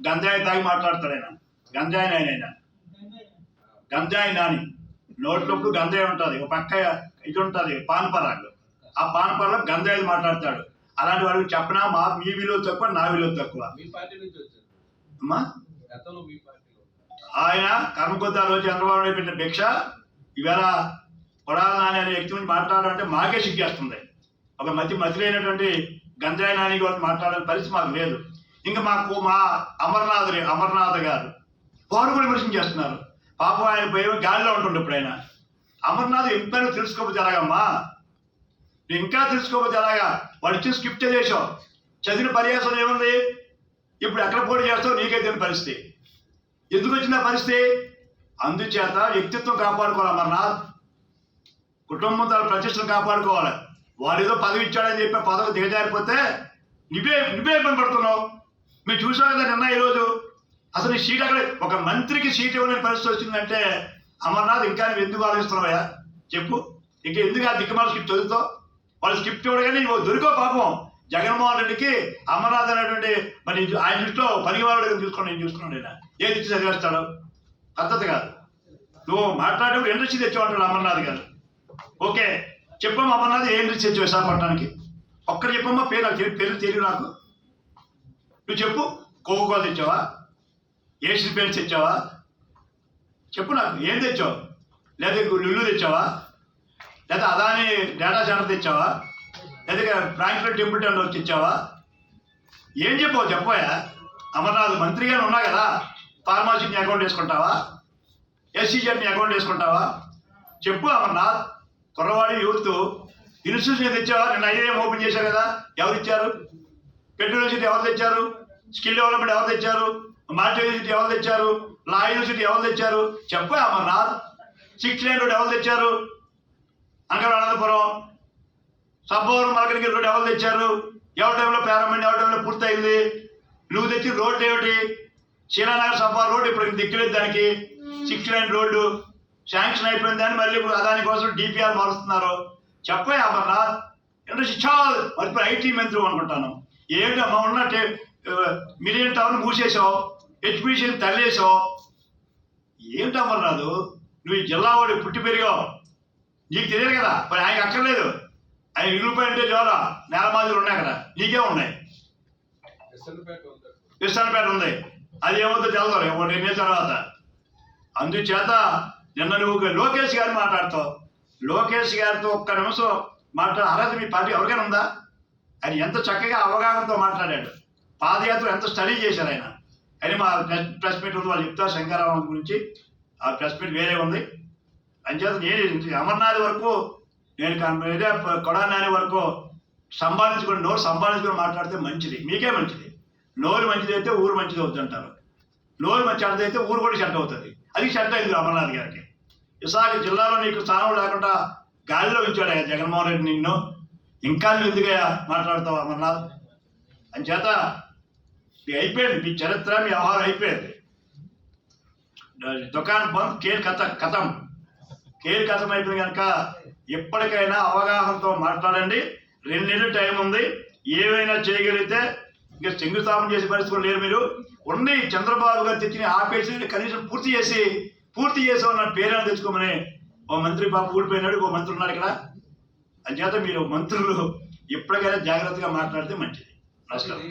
గంజాయి తాగి మాట్లాడతాడు ఆయన. గంజాయి ఆయన గంజాయి నాని నోట్లప్పుడు గంజాయి ఉంటుంది, ఒక పక్క ఇది ఉంటుంది పాన్పరాలు, ఆ పాన్పరాలో గంజాయి మాట్లాడతాడు. అలాంటి వాడికి చెప్పినా మీ విలువ తక్కువ, నా విలువ తక్కువ. అమ్మా ఆయన కర్మకొద్దాలు చంద్రబాబు నాయుడు పెట్టిన భిక్ష ఇవాళ కొడాల నాని అనే వ్యక్తి గురించి మాట్లాడాలంటే మాకే సిగ్గేస్తుంది. ఒక మతి లేనటువంటి గంజాయి నాని గురించి మాట్లాడే పరిస్థితి మాకు లేదు. ఇంకా మా అమర్నాథ్ గారు వారు కూడా విమర్శనం చేస్తున్నారు. పాపం ఆయన పోయి గాలిలో ఉంటుండే ఇప్పుడు ఆయన. అమర్నాథ్ ఇంకా తెలుసుకోకపోతే ఎలాగమ్మా, ఇంకా తెలుసుకోకపోతే ఎలాగా? వాడు ఇచ్చి స్కిప్ చేసావు, చదివిన పర్యాసం ఏముంది? ఇప్పుడు ఎక్కడ పోటీ చేస్తావు నీకే తెలియని పరిస్థితి. ఎందుకు వచ్చిన పరిస్థితి? అందుచేత వ్యక్తిత్వం కాపాడుకోవాలి అమర్నాథ్, కుటుంబం తన ప్రతిష్టను కాపాడుకోవాలి. వాడు ఏదో పదవి ఇచ్చాడని చెప్పి పదవి దిగజారిపోతే నువ్వే ఇబ్బంది పడుతున్నావు. మీరు చూసావు కదా నిన్న ఈరోజు అసలు ఈ సీట్ అక్కడ ఒక మంత్రికి సీట్ ఇవ్వలేని పరిస్థితి వచ్చిందంటే అమర్నాథ్ ఇంకా నువ్వు ఎందుకు ఆలోచిస్తున్నావా చెప్పు? ఇంకా ఎందుకు ఆ దిక్కుమాల స్క్రిప్ట్ చదువుతావు? వాళ్ళు స్క్రిప్ట్ ఇవ్వడగానే నువ్వు దొరికో. పాపం జగన్మోహన్ రెడ్డికి అమర్నాథ్ అనేటువంటి మరి ఆయన దృష్టిలో పనివాడు చూసుకుని నేను చూసుకున్నాడు. ఆయన ఏది ఇచ్చి చదివేస్తాడు? పద్ధతి కాదు. నువ్వు మాట్లాడేప్పుడు ఇండస్ట్రీ తెచ్చావంటాడు అమర్నాథ్ గారు. ఓకే చెప్పమ్మా అమర్నాథ్ ఏ ఇండస్ట్రీ తెచ్చావు విశాఖపట్నానికి? ఒక్కటి చెప్పమ్మా, పేరు తెలియదు నాకు. నువ్వు చెప్పు. కోకోకోలా తెచ్చావా? ఏషియన్ పెయింట్స్ తెచ్చావా? చెప్పు నాకు, ఏం తెచ్చావు? లేదా లుల్లు తెచ్చావా? లేదా అదాని డేటా సెంటర్ తెచ్చావా? లేదా ఫ్రాంక్లిన్ టెంపుల్టన్ వచ్చి ఇచ్చావా? ఏం చెప్పావు చెప్పాయా? అమర్నాథ్ మంత్రిగానే ఉన్నా కదా, ఫార్మాసిటీని అకౌంట్ వేసుకుంటావా? ఎస్సీజెడ్ని అకౌంట్ వేసుకుంటావా? చెప్పు అమర్నాథ్. కుర్రవాడి యూత్ ఇన్స్టిట్యూషన్ తెచ్చావా? నిన్న ఐఏఎం ఓపెన్ చేశారు కదా, ఎవరు ఇచ్చారు? పెట్రోల్ యూనివర్సిటీ ఎవరు తెచ్చారు? స్కిల్ డెవలప్మెంట్ ఎవరు తెచ్చారు? మార్ట్ యూనివర్సిటీ ఎవరు తెచ్చారు? లా యూనివర్సిటీ ఎవరు తెచ్చారు? చెప్పు అమర్నాథ్. 6 లేన్ రోడ్ ఎవరు తెచ్చారు? అంకర అనంతపురం సబ్బవరం మలకగిరి రోడ్ ఎవరు తెచ్చారు? ఎవరి టైంలో ప్రారంభమైంది, ఎవరి టైంలో పూర్తయింది? నువ్వు తెచ్చిన రోడ్డు ఏమిటి? శ్రీనగర్ సఫా రోడ్ ఇప్పుడు దిక్కులేదు, దానికి 6 లేన్ రోడ్డు శాంక్షన్ అయిపోయింది. దాన్ని మళ్ళీ ఇప్పుడు దాని కోసం డిపిఆర్ మారుస్తున్నారు. చెప్పే అమర్నాథ్. ఇండస్ట్రీ చాలు మరి ఐటీ మంత్రి అనుకుంటాను. ఏంటమ్మా ఉన్న మిలియన్ టౌన్ మూసేసావు, హెచ్పిసిని తల్లేసావు. ఏంటి అమర్నాథ్? నువ్వు ఈ జిల్లా వాడు పుట్టి పెరిగావు, నీకు తెలియదు కదా. మరి ఆయనకి అక్కర్లేదు, ఆయన ఇల్లుపోయింటే జ్వర నేలమాదులు ఉన్నాయి అక్కడ, నీకే ఉన్నాయి. విస్తరణపేట ఉంది, అది ఏమవుతుందో తెలుతారు 2 నెలల తర్వాత. అందుచేత నిన్న నువ్వు లోకేష్ గారిని మాట్లాడతావు. లోకేష్ గారితో ఒక్క నిమిషం మాట్లాడే అర్హత మీ పార్టీ ఎవరికైనా ఉందా? ఆయన ఎంత చక్కగా అవగాహనతో మాట్లాడాడు. పాదయాత్ర ఎంత స్టడీ చేశారు ఆయన. అని మా ప్రెస్ మీట్ ఉంది, వాళ్ళు చెప్తారు శంకరరావు గురించి. ఆ ప్రెస్ మీట్ వేరే ఉంది. అంచేత నేను అమర్నాథ్ వరకు నేను కొడాలి నాని వరకు నోరు సంపాదించుకొని మాట్లాడితే మంచిది, మీకే మంచిది. నోరు మంచిది అయితే ఊరు మంచిది అవుతుంది అంటారు. నోరు చెడ్డది అయితే ఊరు కూడా చెడ్డ అవుతుంది. అది చెడ్డ అయింది అమర్నాథ్ గారికి. విశాఖ జిల్లాలో నీకు స్థానం లేకుండా గాలిలో ఉంచాడు జగన్మోహన్ రెడ్డి నిన్ను. ఇంకా నువ్వు ఎందుకయ్యా మాట్లాడతావు అమర్నాథ్? అంచేత అయిపోయింది మీ చరిత్ర, మీ వ్యవహారం అయిపోయింది. దుకాణం బంద్, కేర్ కథం అయిపోయింది. కనుక ఎప్పటికైనా అవగాహనతో మాట్లాడండి. 2 నెలలు టైం ఉంది, ఏమైనా చేయగలిగితే. ఇంకా శంకుస్థాపన చేసే పరిస్థితులు లేరు మీరు. ఉండి చంద్రబాబు గారు తెచ్చిన ఆపేసి కనీసం పూర్తి చేసి ఉన్న పేరైనా తెచ్చుకోమని ఓ మంత్రి బాబు ఊడిపోయినాడు, ఓ మంత్రి ఉన్నాడు ఇక్కడ. అంచేత మీరు మంత్రులు ఎప్పటికైనా జాగ్రత్తగా మాట్లాడితే మంచిది. నమస్కారం.